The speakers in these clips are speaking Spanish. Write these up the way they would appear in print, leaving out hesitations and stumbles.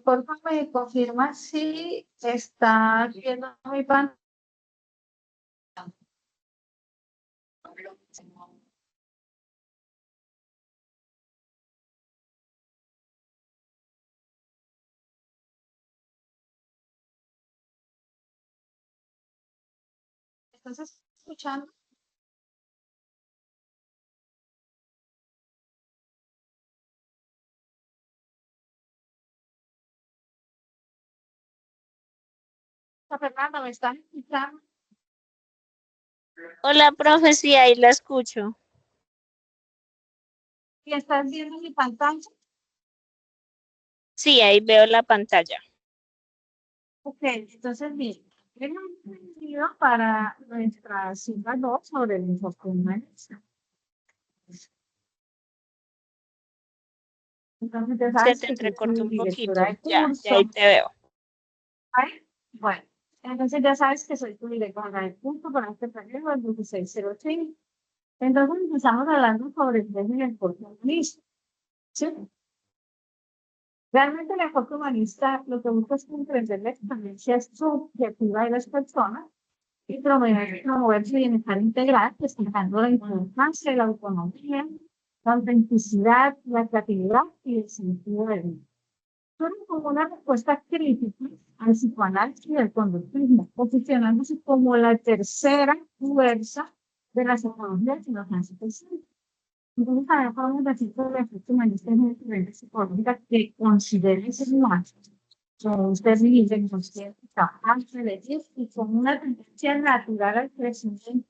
Por favor, me confirma si está viendo mi pantalla. ¿Estás escuchando? Fernanda, ¿me estás escuchando? Hola, profe, sí, ahí la escucho. ¿Y estás viendo mi pantalla? Sí, ahí veo la pantalla. Ok, entonces bien, hemos aprendido para nuestra cita 2 sobre el enfoque humanista. Entonces ya Se sabes te que yo soy entrecortó un directora poquito. de Ya ahí curso. te veo. ¿Vale? Bueno, entonces ya sabes que soy tu directora de curso para este periodo, el 1605. Entonces empezamos hablando sobre el tema del enfoque humanista. ¿Sí? Realmente el enfoque humanista lo que busca es comprender la experiencia subjetiva de las personas y promover su bienestar integral, destacando la importancia de la autonomía, la autenticidad, la creatividad y el sentido de vida. Surge como una respuesta crítica al psicoanálisis y al conductismo, posicionándose como la tercera fuerza de la psicología que nos hace pensar. Entonces, también podemos decir que el efecto humanista es una experiencia psicológica que considera el ser humano como un ser libre, consciente, capaz de elegir y con una tendencia natural al crecimiento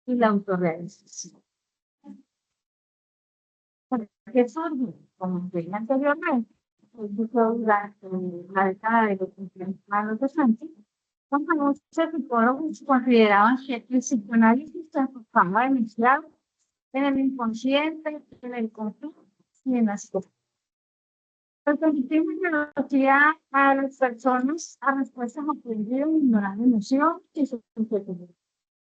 y la autorrealización. ¿Qué surge? Como dije anteriormente, durante la década de los 60, cuando muchos psicólogos consideraban que el psicoanálisis se enfocaba demasiado en el inconsciente, en el conflicto y en las cosas. El positivismo conocía a las personas a respuestas aprendidas ignorando emoción y subjetividad.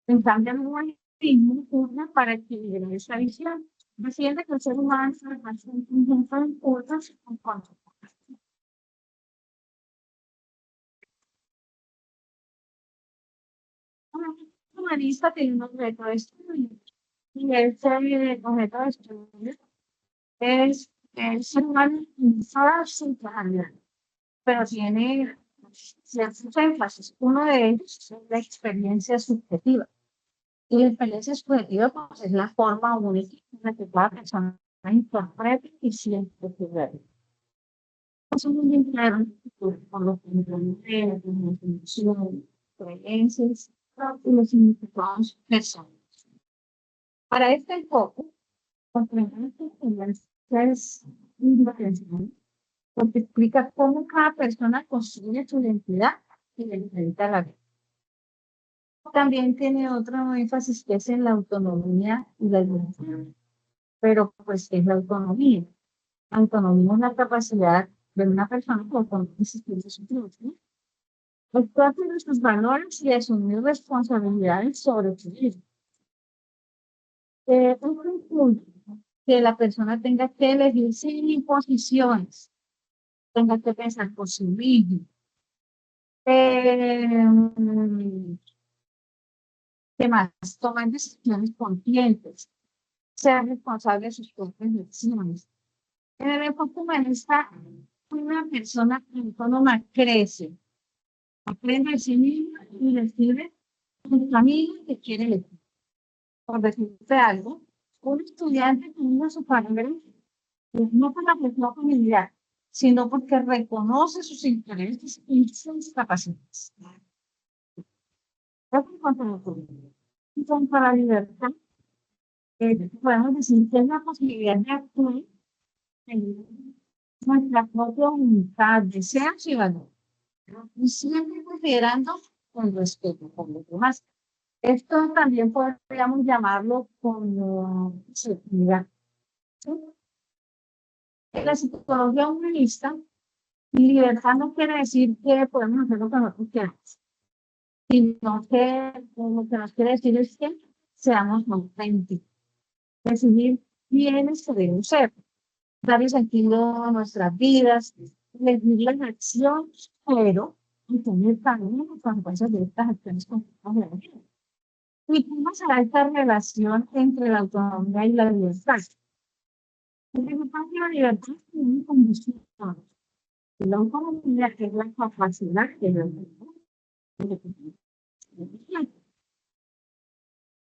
En cambio, el humanismo surge para equilibrar esa visión. Defiende que el ser humano es un conjunto de impulsos en contra. Un humanista tiene un objeto de estudio y ese objeto de estudio es el ser humano en toda su totalidad, pero tiene ciertos énfasis. Uno de ellos es la experiencia subjetiva. Y la experiencia subjetiva pues, es la forma única en la que cada persona interpreta y siente su realidad. Eso es muy claro por los componentes, las emociones, creencias y los significados personales. Para este enfoque, comprendemos que la experiencia es indiferencial porque explica cómo cada persona construye su identidad y le enfrenta la vida. También tiene otro énfasis que es en la autonomía y la libertad. Pero, pues, ¿qué es la autonomía? La autonomía es la capacidad de una persona que conoce existir de su vida, actuar de sus valores y asumir responsabilidades sobre su vida. Otro punto, que la persona tenga que elegir sin imposiciones, tenga que pensar por sí mismo. Eh, ¿Qué más? Tomar decisiones conscientes, ser responsable de sus propias decisiones. En el enfoque humanista, una persona autónoma crece, aprende de sí misma y decide el camino que quiere elegir. Por decirte algo, un estudiante termina su carrera no por la presión familiar, sino porque reconoce sus intereses y sus capacidades. Eso es cuanto a la autonomía. Y cuanto a la libertad, podemos decir que es la posibilidad de actuar en nuestra propia voluntad, deseos y valores, y siempre considerando con respeto por los demás. Esto también podríamos llamarlo como seguridad. ¿Sí? En la psicología humanista, libertad no quiere decir que podemos hacer lo que nosotros queramos, sino que lo que nos quiere decir es que seamos auténticos, decidir quiénes queremos ser, darle sentido a nuestras vidas, elegir las acciones, pero tener también las consecuencias de estas acciones concretas de la vida. ¿Y cómo será esta relación entre la autonomía y la libertad? Porque la libertad es una condición. La autonomía es la capacidad de la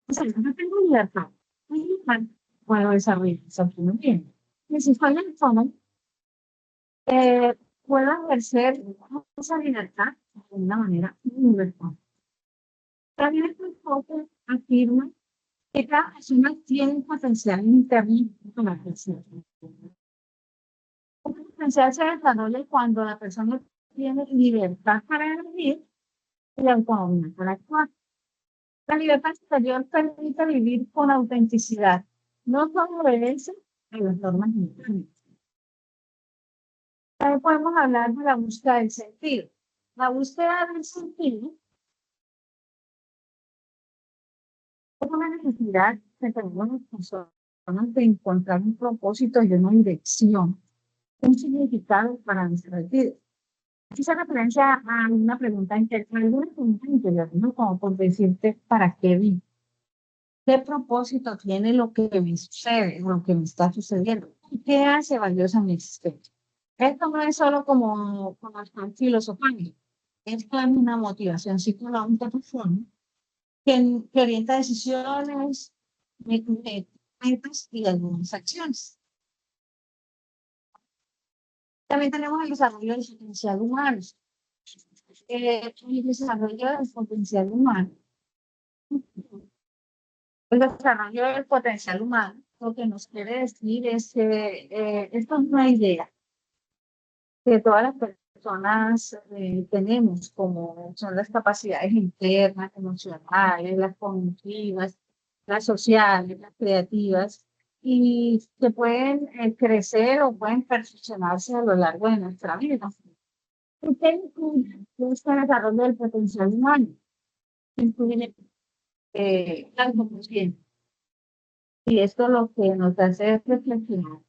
o sea, yo no tengo libertad. Puedo desarrollar esa autonomía. Y si soy autónomo, puedo ejercer esa libertad de una manera universal. También este enfoque afirma que cada persona tiene un potencial interno para crecer. El potencial se desarrolla cuando la persona tiene libertad para elegir y autonomía para actuar. La libertad exterior permite vivir con autenticidad, no solo obedece a las normas internas. También podemos hablar de la búsqueda del sentido. La búsqueda del sentido es una necesidad que tenemos las personas de encontrar un propósito y una dirección, un significado para nuestra vida. Hice referencia a una pregunta interior, ¿no? Como por decirte, ¿para qué vi? ¿Qué propósito tiene lo que me sucede, lo que me está sucediendo? ¿Qué hace valiosa mi existencia? Esto no es solo como estar filosofando, esto es una motivación psicológica profunda que orienta decisiones, metas y algunas acciones. También tenemos el desarrollo del potencial humano. El desarrollo del potencial humano. El desarrollo del potencial humano, lo que nos quiere decir es que esto es una idea que todas las personas tenemos, como son las capacidades internas, emocionales, las cognitivas, las sociales, las creativas, y que pueden crecer o pueden perfeccionarse a lo largo de nuestra vida. ¿Y qué incluye este desarrollo del potencial humano? Incluye la autoconsciencia. Y esto lo que nos hace es reflexionar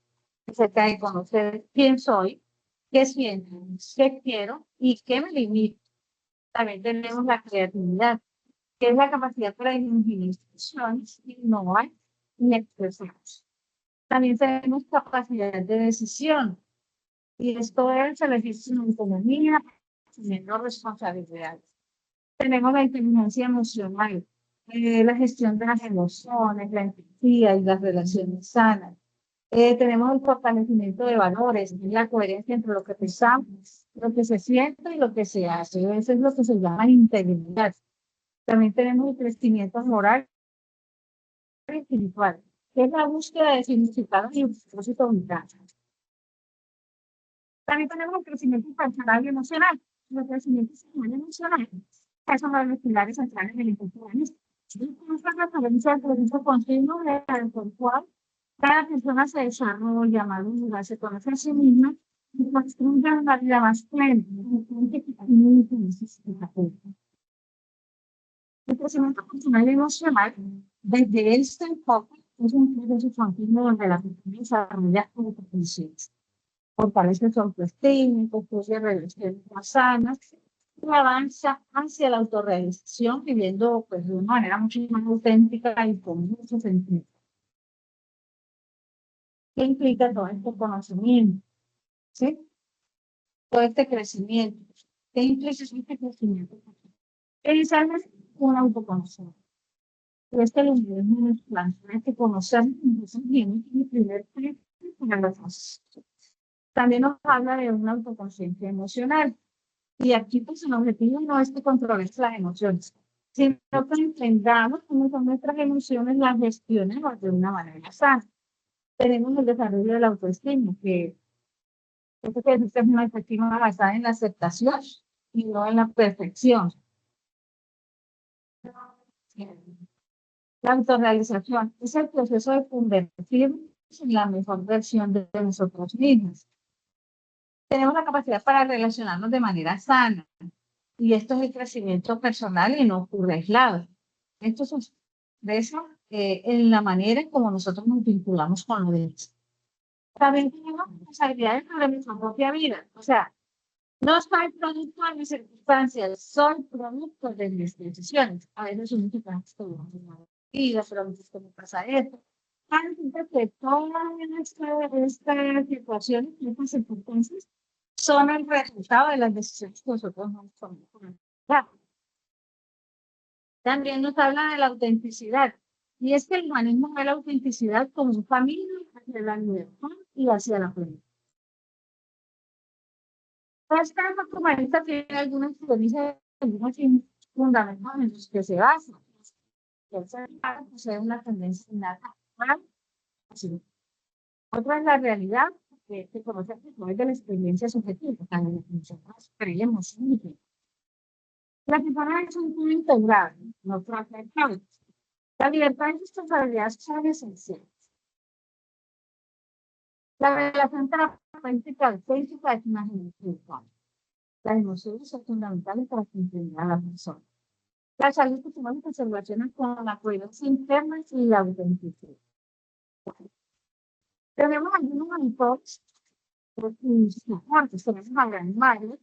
acerca de conocer quién soy, qué siento, qué quiero y qué me limita. También tenemos la creatividad, que es la capacidad para imaginar situaciones, innovar y expresarnos. También tenemos capacidad de decisión, y esto es elegir sin autonomía, asumiendo responsabilidades. Tenemos la inteligencia emocional, la gestión de las emociones, la empatía y las relaciones sanas. Tenemos el fortalecimiento de valores, la coherencia entre lo que pensamos, lo que se siente y lo que se hace. Eso es lo que se llama integridad. También tenemos el crecimiento moral y espiritual, que es la búsqueda de significado y un propósito vital. También tenemos el crecimiento personal y emocional. El crecimiento personal y emocional, esos son los pilares centrales del enfoque humanista. Esta referencia al proceso continuo del cual cada persona se desarrolla, madura, se conoce a sí misma y construye una vida más plena. El crecimiento personal y emocional, desde este enfoque, es un proceso continuo donde la persona desarrolla autoconciencia, fortalece su autoestima, construye relaciones más sanas y avanza hacia la autorrealización, viviendo pues, de una manera mucho más auténtica y con mucho sentido. ¿Qué implica todo este conocimiento? ¿Sí? Todo este crecimiento. ¿Qué implica este crecimiento? Inicialmente, un autoconocimiento. Este lo mismo nos plantea que conocernos bien es el primer paso para la fase. También nos habla de una autoconciencia emocional. Y aquí, pues, el objetivo no es que controles las emociones, sino que entendamos cómo son nuestras emociones, las gestionemos de una manera sana. Tenemos el desarrollo de la autoestima, que es una autoestima basada en la aceptación y no en la perfección. La autorrealización es el proceso de convertirnos en la mejor versión de nosotros mismos. Tenemos la capacidad para relacionarnos de manera sana, y esto es el crecimiento personal y no ocurre aislado. Esto expresa en la manera en como nosotros nos vinculamos con los demás. También tenemos responsabilidades sobre nuestra propia vida. O sea, no soy producto de mis circunstancias, soy producto de mis decisiones. A veces uno se pasa todo una vida, pero a veces me pasa esto. Resulta que todas estas situaciones, estas circunstancias, son el resultado de las decisiones que nosotros nos tomamos. También nos habla de la autenticidad. Y es que el humanismo ve la autenticidad como un camino hacia la libertad y hacia la plenitud. Esta humanista tiene algunas premisas, algunos fundamentales que se basan. El ser humano posee una tendencia innata a así. Otra es la realidad, que conoce a través de la experiencia subjetiva, también la definición más creemos. La persona es un punto integral, no fragmentado. La libertad y responsabilidad son esenciales. La relación terapéutica auténtica es una generación. Las emociones son fundamentales para comprender a la persona. La salud psicológica se relaciona con la coherencia interna y la autenticidad. Tenemos algunos autores tenemos a Gran Mario.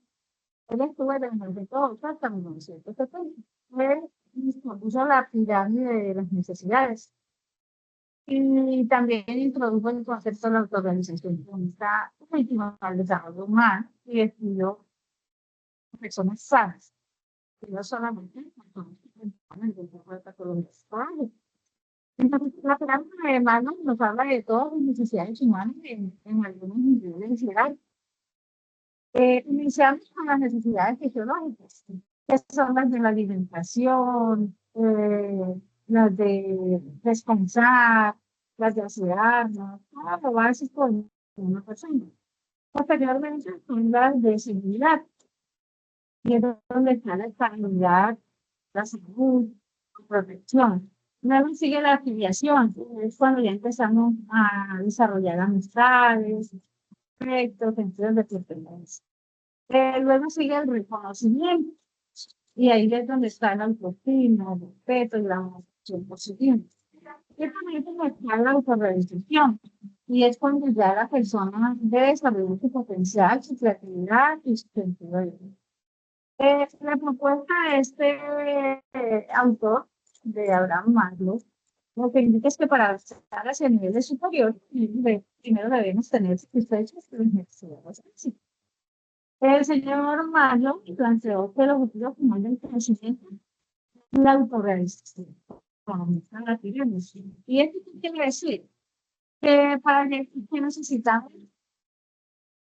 Él estuvo desde 1908 hasta 1970. Él dispuso la pirámide de las necesidades. Y también introdujo el concepto de la autorrealización comunista última al desarrollo humano y estudió personas sanas, y no solamente personas que tienen el tipo de patologías. Entonces, la pirámide de Maslow nos habla de todas las necesidades humanas en algunos niveles jerárquicos. Iniciamos con las necesidades fisiológicas, que son las de la alimentación, las de descansar, las de asearnos, todo lo básico de una persona. Posteriormente son las de seguridad, y es donde está la estabilidad, la salud, la protección. Luego sigue la afiliación, es cuando ya empezamos a desarrollar amistades, afectos, sentidos de pertenencia. Luego sigue el reconocimiento, y ahí es donde está la autoestima, el respeto y la motivación positiva. Y también está la autorrealización, y es cuando ya la persona debe desarrollar su potencial, su creatividad y su sentido de vida. La propuesta de este autor, de Abraham Maslow, lo que indica es que para estar hacia niveles superiores, primero debemos tener satisfechas las necesidades básicas. El señor Maslow planteó que el objetivo final del conocimiento es la autorrealización. ¿Y esto qué quiere decir? Que para que necesitamos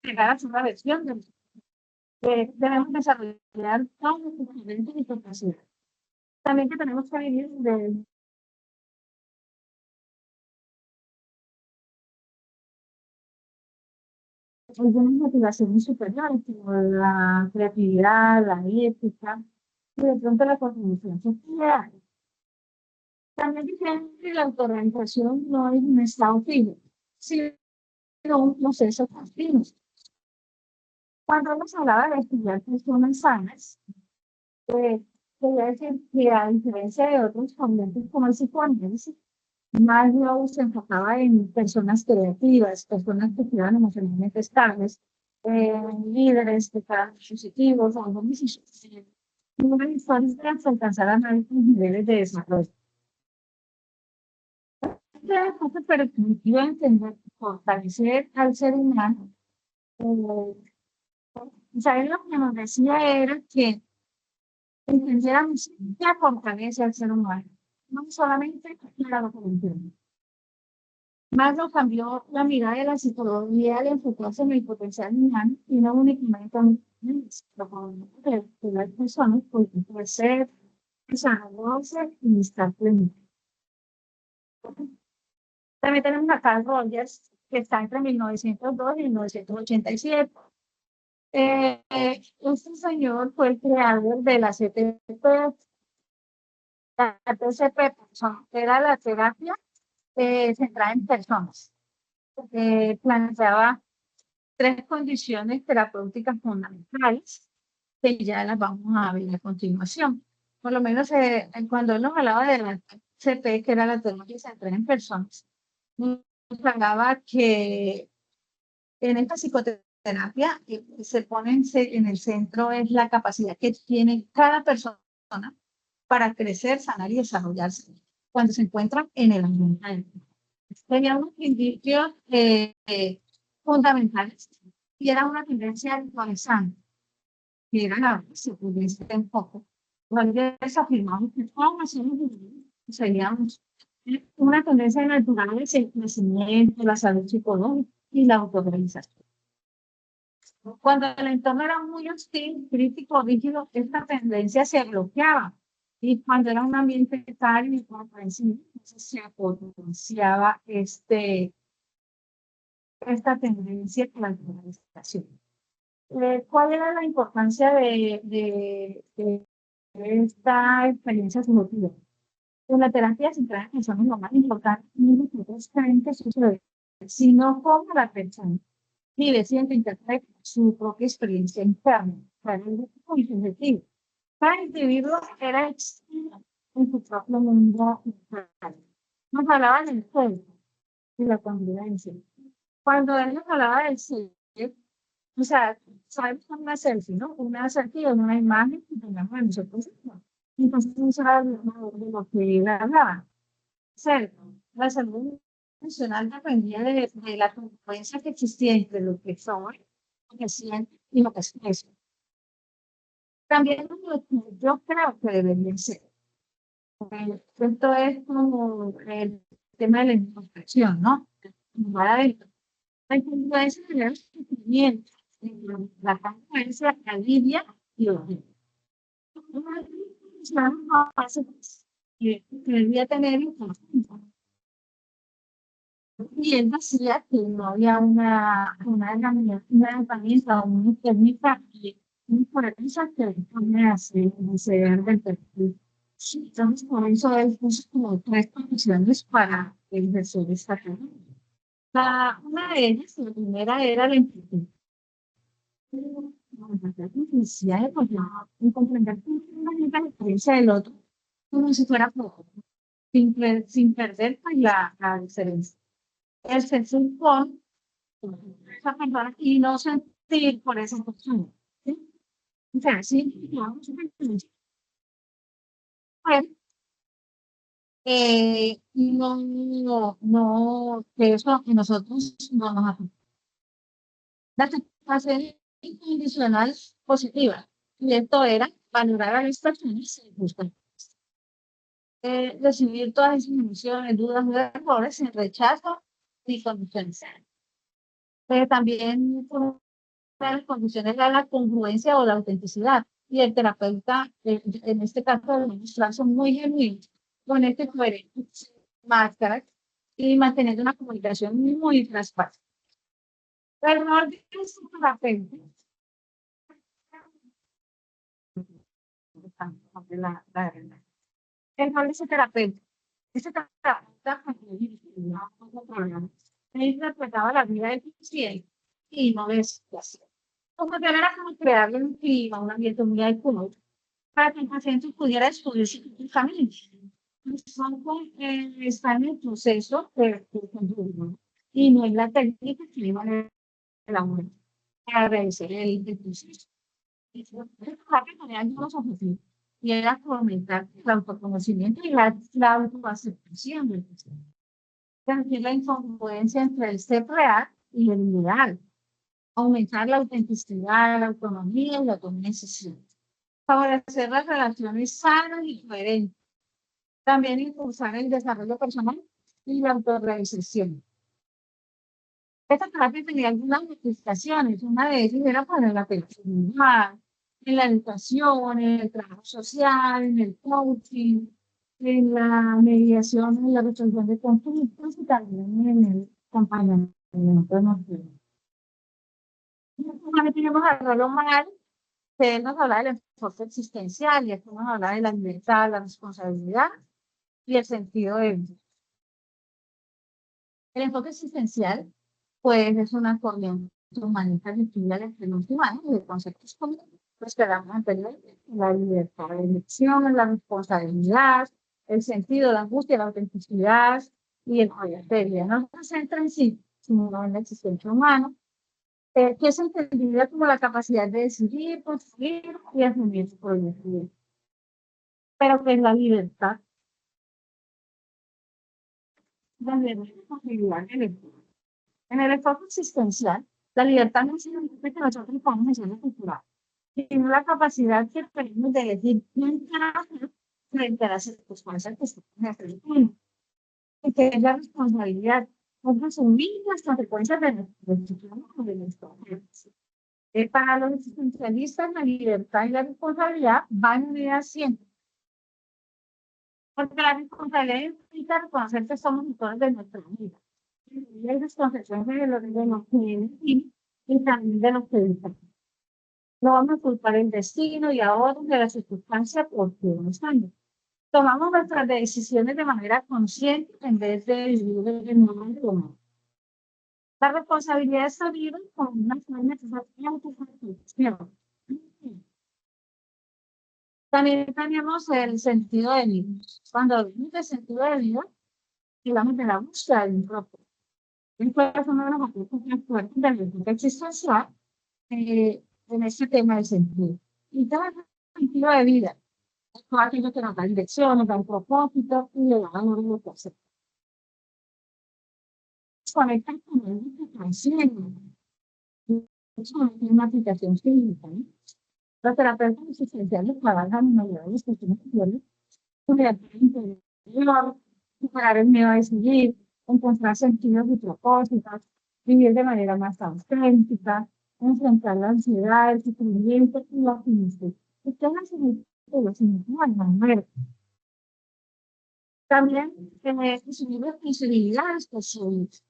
llegar a una versión de debemos desarrollar todos nuestros talentos y capacidades. También que tenemos que vivir de algunas motivaciones superiores, como la creatividad, la ética, y de pronto la contribución social. También dicen que la autorrealización no es un estado fijo, sino un proceso continuo. Cuando hemos hablado de estudiar personas sanas, quería decir que a diferencia de otros cambiantes como el psicoanálisis, Maslow se enfocaba en personas creativas, personas que quedan emocionalmente estables, líderes de carácter positivos, algunos una historia de alcanzar a altos niveles de desarrollo. Este permitió entender, fortalecer al ser humano. ¿Saben lo que nos decía? Era que entendiéramos qué fortalece al ser humano, no solamente la documentación. Maslow cambió la mirada de la psicología al enfocarse en el potencial humano y no únicamente en las personas pueden crecer, desarrollarse y estar plenos. También tenemos a Carl Rogers, que está entre 1902 y 1987. Este señor fue el creador de la CTP. La TCP era la terapia centrada en personas. Planteaba tres condiciones terapéuticas fundamentales que ya las vamos a ver a continuación. Por lo menos cuando él nos hablaba de la TCP, que era la terapia centrada en personas, nos hablaba que en esta psicoterapia se pone en el centro es la capacidad que tiene cada persona para crecer, sanar y desarrollarse cuando se encuentran en el ambiente. Tenía unos principios fundamentales y era una tendencia actualizante, que era la que se pudiese un poco. Cuando afirmamos que todos nacemos seríamos una tendencia natural es el crecimiento, la salud psicológica y la autorrealización. Cuando el entorno era muy hostil, crítico, rígido, esta tendencia se bloqueaba. Y cuando era un ambiente cálido y comprensivo, entonces se potenciaba esta tendencia a la autorrealización. ¿Cuál era la importancia de esta experiencia subjetiva? En la terapia centrada en personas lo más importante y nosotros creen que sucede, sino cómo la persona vive, siente, interpreta su propia experiencia interna, para el subjetivo. Cada individuo era extraño en su propio mundo interno. Nos hablaba del cuerpo y la convivencia. Cuando él nos hablaba del ser, o sea, sabemos una selfie, ¿no? Una selfie es una imagen que tenemos de nosotros mismos. Entonces, eso era de lo que él hablaba. Cierto, la salud emocional dependía de la congruencia que existía entre lo que soy, lo que siento y lo que expreso. También lo que yo creo que debería ser. Esto es como el tema de la introspección, ¿no? Para adentro. La congruencia de los sentimientos, la congruencia alivia y odia. Una base que debía tener en conjunto. Y él decía que no había una herramienta o una técnica que por esa que me hace del perfil. Entonces, por eso él puso como tres condiciones para ejercer esta carrera. Una de ellas, la primera era la empatía. La empatía consistía en comprender la experiencia del otro como si fuera propio, sin perder pues, la diferencia. El sentir con esa persona y no sentir por esa persona. ¿Sí? O sea, sí, vamos a ver, que eso que nosotros no nos afecta. La aceptación incondicional positiva. Y esto era valorar a las personas sin juzgar. Recibir todas esas emociones, dudas, errores sin rechazo ni condiciones. También las condiciones de la congruencia o la autenticidad. Y el terapeuta, en este caso, debe mostrarse muy genuino, con este coherente máscara y manteniendo una comunicación muy transparente. El rol de este terapeuta, el rol de ese terapeuta, él interpretaba la vida del paciente y no de su situación. Como que era como crearle un clima, un ambiente muy adecuado para que el paciente pudiera descubrir su camino. Está en el proceso de conducta y no es la técnica que le van a la muerte para realizar el proceso. Que tenía algunos objetivos y era fomentar el autoconocimiento y la autoaceptación del paciente. Reducir la incongruencia entre el ser real y el ideal. Aumentar la autenticidad, la autonomía y la automatización. Favorecer las relaciones sanas y coherentes. También impulsar el desarrollo personal y la autorrealización. Esta terapia tenía algunas modificaciones. Una de ellas era poner la personalidad, en la educación, en el trabajo social, en el coaching, en la mediación, en la resolución de conflictos y también en el acompañamiento emocional. También tenemos a Rollo Mal, que él nos habla del enfoque existencial y aquí nos habla de la libertad, la responsabilidad y el sentido de vida. El enfoque existencial, pues, es una corriente humanista que estudia la experiencia humana y de conceptos comunes, pues, que hablamos anteriormente, la libertad de elección, la responsabilidad, el sentido, la angustia, la autenticidad y el poder. No se centra en sí, sino en la existencia humana, que es entendida como la capacidad de decidir, construir y asumir su proyecto. Pero que es la libertad, donde no hay posibilidad de elegir. En el enfoque existencial, la libertad no significa que nosotros podamos hacer cultural, sino la capacidad que tenemos de elegir quién trabaja frente a las circunstancias que estamos enfrentando, y que es la responsabilidad de asumir las consecuencias de nuestro decisión o de nuestro actos. Para los existencialistas, la libertad y la responsabilidad van unidas siempre, porque la responsabilidad implica reconocer que somos motores de nuestra vida. Y hay desconcepciones de lo que elegimos y también de lo que evitamos. No vamos a culpar el destino y ahora de la circunstancia porque no estamos. Tomamos nuestras decisiones de manera consciente en vez de vivir en un mundo. La responsabilidad está viva con una forma de autosatisfacción. También tenemos el sentido de vida. Cuando hablamos de sentido de vida, hablamos de la búsqueda de un propósito. Entonces, es uno de los aspectos más fuertes del enfoque existencial en este tema del sentido. Y todo el sentido de vida, todo aquello que nos da dirección, nos da un propósito y le da valor a lo que hacemos. Conectan con el que trasciende. Es una aplicación clínica, ¿no? Los terapeutas existenciales trabajan en mayoría de las cuestiones sociales, superar el interior, superar el miedo a decidir, encontrar sentidos y propósitos, vivir de manera más auténtica, enfrentar la ansiedad, el sufrimiento y la optimismo. Esto es lo significa la muerte. También asumir responsabilidades posibles.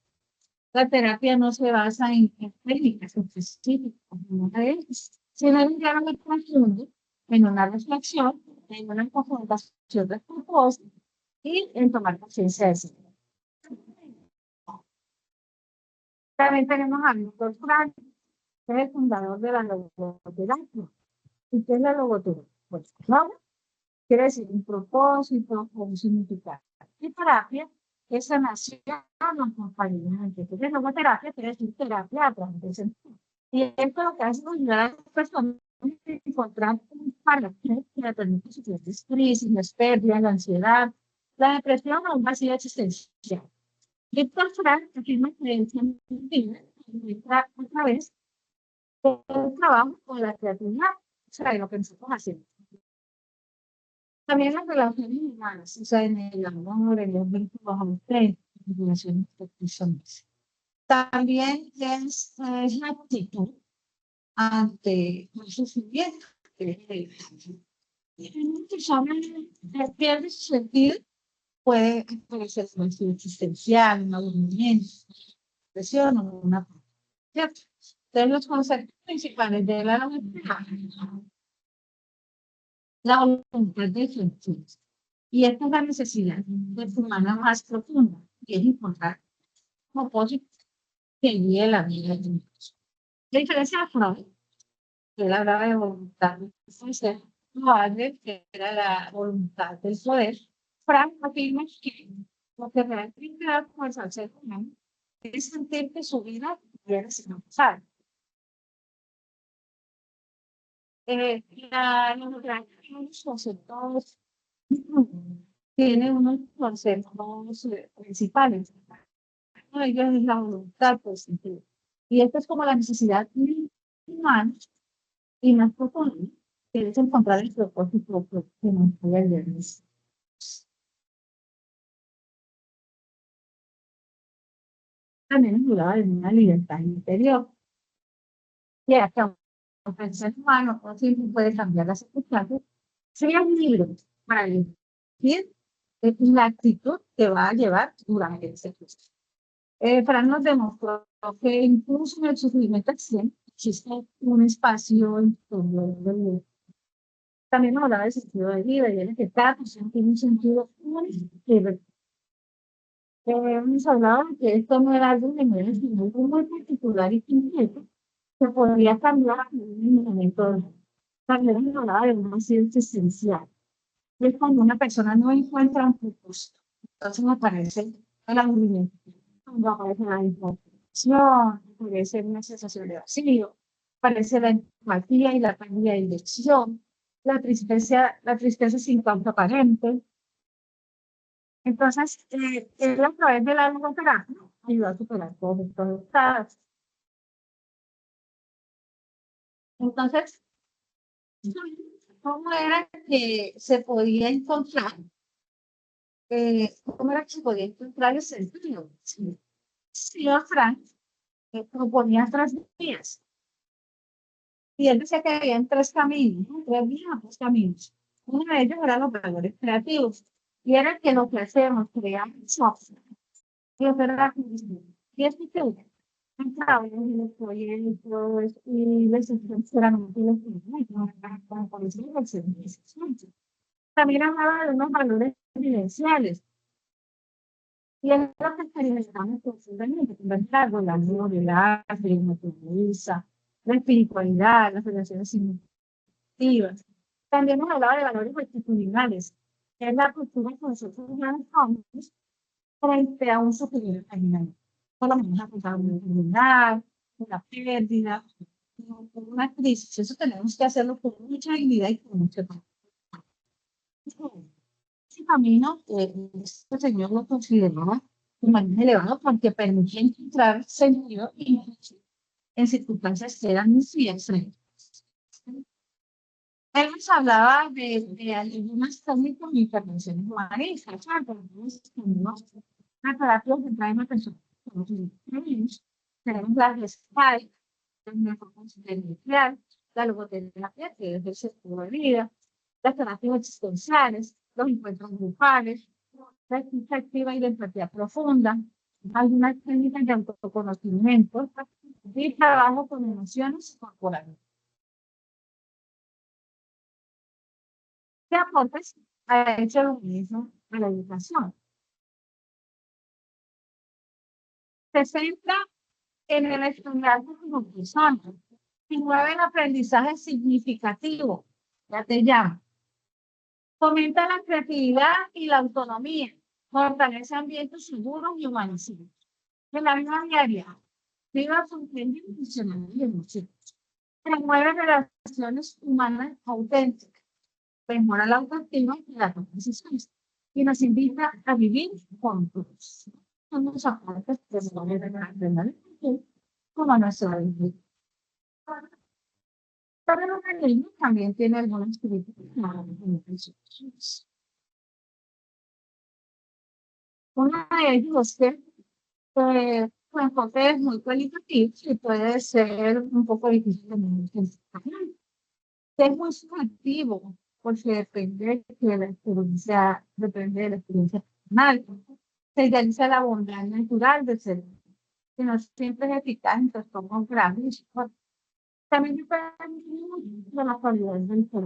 La terapia no se basa en técnicas específicas, sino en un diálogo profundo, en una reflexión, en una confrontación de propósitos y en tomar conciencia de eso. También tenemos a Víctor Frank, que es el fundador de la logoterapia. ¿Y qué es la logoterapia? Pues, ¿no? Quiere decir un propósito o un significado. Y terapia es sanación o acompañamiento. Entonces, logoterapia quiere decir terapia a través del sentido. Y esto lo que hace es ayudar a las personas a encontrar un para qué que le permite superar las crisis, las pérdidas, la ansiedad, la depresión o un vacío existencial. Víctor Frank afirma que el sentido entra otra vez con el trabajo con la creatividad, o sea, de lo que nosotros hacemos. También las relaciones humanas, o sea, en el amor, en los vínculos auténticos, en las relaciones personales. También es la actitud ante el sufrimiento. Una persona que pierde su sentido puede ser un vacío existencial, un aburrimiento, depresión o una ¿cierto? Entonces, los conceptos principales de la voluntad de sentir. Y esta es la necesidad de humana más profunda, y es encontrar un propósito que guíe la vida de nosotros. La diferencia de Freud, que él hablaba de voluntad de ser, que era la voluntad del poder, Frank afirma que lo que realmente da fuerza al ser humano es sentir que su vida quiere ser pasar. Los conceptos tiene unos conceptos principales. Uno de ellos es la voluntad por sentir. Y esta es como la necesidad humana y más profunda, que es encontrar el propósito que nos puede ayudar. También hablaba de una libertad interior. Y hasta el ser humano no siempre puede cambiar las circunstancias, sea libre para elegir la actitud que va a llevar durante ese proceso. Fran nos demostró que incluso en el sufrimiento extremo existe un espacio interior del mundo. También nos hablaba del sentido de vida y de que cada persona tiene un sentido único. Hemos hablado de que esto no era algo de medio, sino algo muy particular y concreto que podría cambiar en un momento. También nos hablaba de una ciencia esencial. Y es cuando una persona no encuentra un propósito. Entonces aparece el aburrimiento, cuando aparece la insatisfacción, aparece una sensación de vacío, aparece la empatía y la pérdida de dirección, la tristeza sin causa aparente. Entonces, él a través de la logoterapia ayuda a superar todos estos estados. Entonces, ¿cómo era que se podía encontrar? ¿Cómo era que se podía encontrar el sentido? Sí, sí, Frank proponía tres vías. Y él decía que había tres caminos, ¿no? Tres vías, tres caminos. Uno de ellos eran los valores creativos. Y era el que lo que hacemos, creamos software. Y otro era la publicidad. Y es que entraba en los proyectos y les sinceramente los proyectos, como por ejemplo, el servicio. También hablaba de unos valores evidenciales. Y es lo que experimentamos constantemente, con el cargo, el amor, el arte, la naturaleza, la espiritualidad, las relaciones significativas. También nos hablaba de valores actitudinales, que es la cultura que nosotros manejamos frente a un sufrimiento. Por lo menos afrontar una enfermedad, una pérdida, una crisis. Eso tenemos que hacerlo con mucha dignidad y con mucho tiempo. Ese camino, este señor lo consideraba humanamente elevado porque permitía encontrar sentido incluso en circunstancias que eran muy extremas. Él nos hablaba de algunas técnicas de intervenciones humanistas, ¿cierto? La terapia centrada en la persona. Tenemos la RESPAI, el enfoque nuclear, la logoterapia, que es el sector de vida, las terapias existenciales, los encuentros grupales, la escucha activa y la empatía profunda, algunas técnicas de autoconocimiento y trabajo con emociones corporales. ¿Qué aportes ha hecho el humanismo a la educación? Se centra en el estudiante como persona, promueve el aprendizaje significativo, ya te llamo, fomenta la creatividad y la autonomía, fortalece ambientes seguros y humanizantes. En la vida diaria, viva funcionando y funcionando de emociones. Promueve relaciones humanas auténticas, mejora la autoestima y las decisiones. Y nos invita a vivir juntos. Son los aportes que se van a aprender como nuestra vida. Pero el organismo también tiene algunas críticas. Una de ellas es que su enfoque es muy cualitativo y puede ser un poco difícil de entender. Es muy subjetivo porque de la experiencia, depende de la experiencia personal. Se idealiza la bondad natural del ser, que no siempre es eficaz en trastornos graves. También depende de la calidad del ser.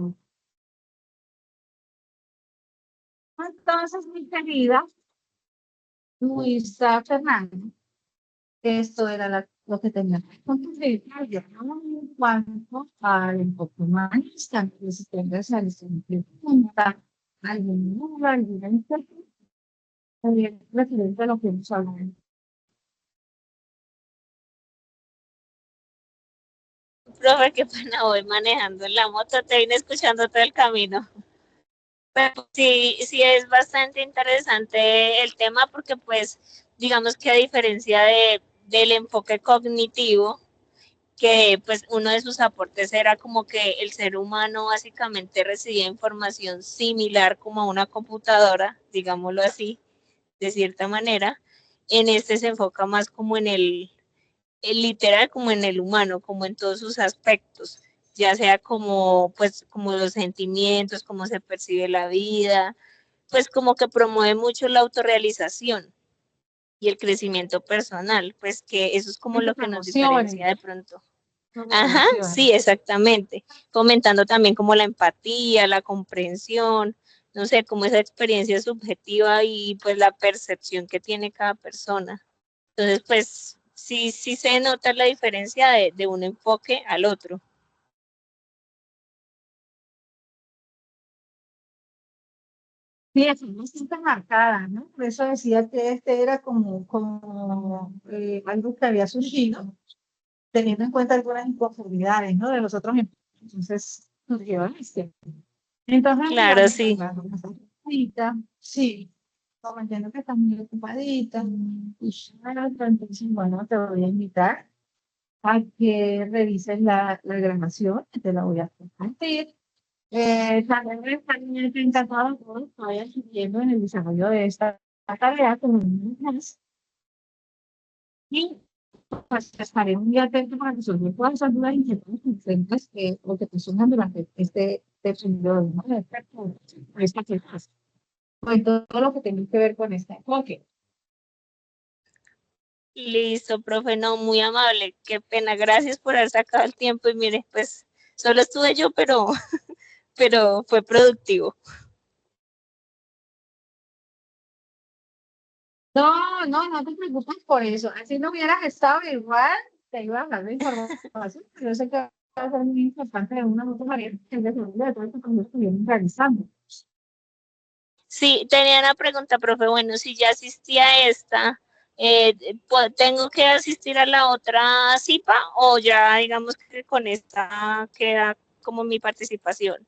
Entonces, mi querida Luisa Fernanda, esto era lo que tenía que contribuir en cuanto al enfoque humanista. Entonces, tengas alguna pregunta, alguna duda, alguna inquietud, referente a lo que hemos hablado. Profe, qué pena, voy manejando en la moto, te vine escuchando todo el camino. Pero sí, sí es bastante interesante el tema porque pues digamos que a diferencia del enfoque cognitivo, que pues uno de sus aportes era como que el ser humano básicamente recibía información similar como a una computadora, digámoslo así, de cierta manera. En este se enfoca más como en el literal, como en el humano, como en todos sus aspectos, ya sea como pues como los sentimientos, cómo se percibe la vida, pues como que promueve mucho la autorrealización y el crecimiento personal, pues que eso es como En lo tus que nos diferencia de emociones, pronto. tus Ajá, sí, relaciones. exactamente. Comentando también como la empatía, la comprensión, no sé, como esa experiencia subjetiva y pues la percepción que tiene cada persona. Entonces, pues sí, sí se nota la diferencia de un enfoque al otro. Sí, es bastante marcada, ¿no? Por eso decía que este era como algo que había surgido, teniendo en cuenta algunas inconformidades, ¿no? De los otros empleados. Entonces surgió este. Entonces, Claro, digamos, pues, sí. bueno, estás ocupadita, sí, como entiendo que estás muy ocupadita, y entonces, bueno, te voy a invitar a que revises la grabación, te la voy a compartir. También me están encantado de todo, que vayan siguiendo en el desarrollo de esta tarea como niñas, y pues estaré muy atento para resolver todas esas dudas y inquietudes diferentes o que te surjan durante este periodo, ¿no? Esta clase, con todo lo que tiene que ver con este enfoque. Listo, profe, no, muy amable. Qué pena, gracias por haber sacado el tiempo y mire, pues solo estuve yo, pero, pero fue productivo. No, no, no te preocupes por eso. Así no hubieras estado igual, te iba a dar la información. Yo sé que va a ser muy importante de una u otra manera, que es de seguridad de todo esto que estuvimos realizando. Sí, tenía una pregunta, profe. Bueno, si ya asistí a esta, ¿tengo que asistir a la otra CIPA o ya digamos que con esta queda como mi participación?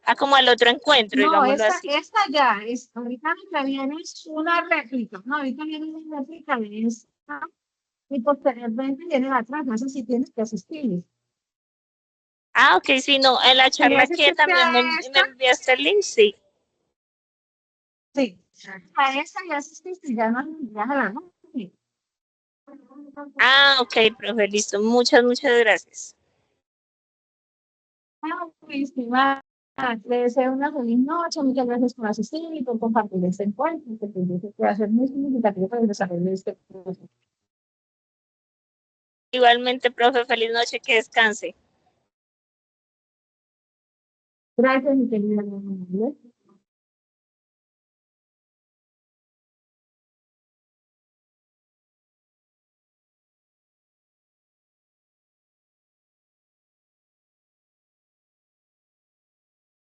Ah, como al otro encuentro, No, digámoslo esta, así. esta ya es, ahorita me viene es una réplica, no, ahorita viene una réplica de esta, y posteriormente viene la otra, no sé si tienes que asistir. Ah, ok, sí, no, en la Si ya charla que asististe también a me esta, enviaste el link, sí. sí, a esta ya asististe, ya no, ya la no. Sí. Ah, ok, profe, listo. Muchas, muchas gracias. Ah, mi estimada, le deseo una feliz noche, muchas gracias por asistir y por compartir este encuentro, que te que va a ser muy significativo para el desarrollo de este proceso. Igualmente, profe, feliz noche, que descanse. Gracias, mi querida.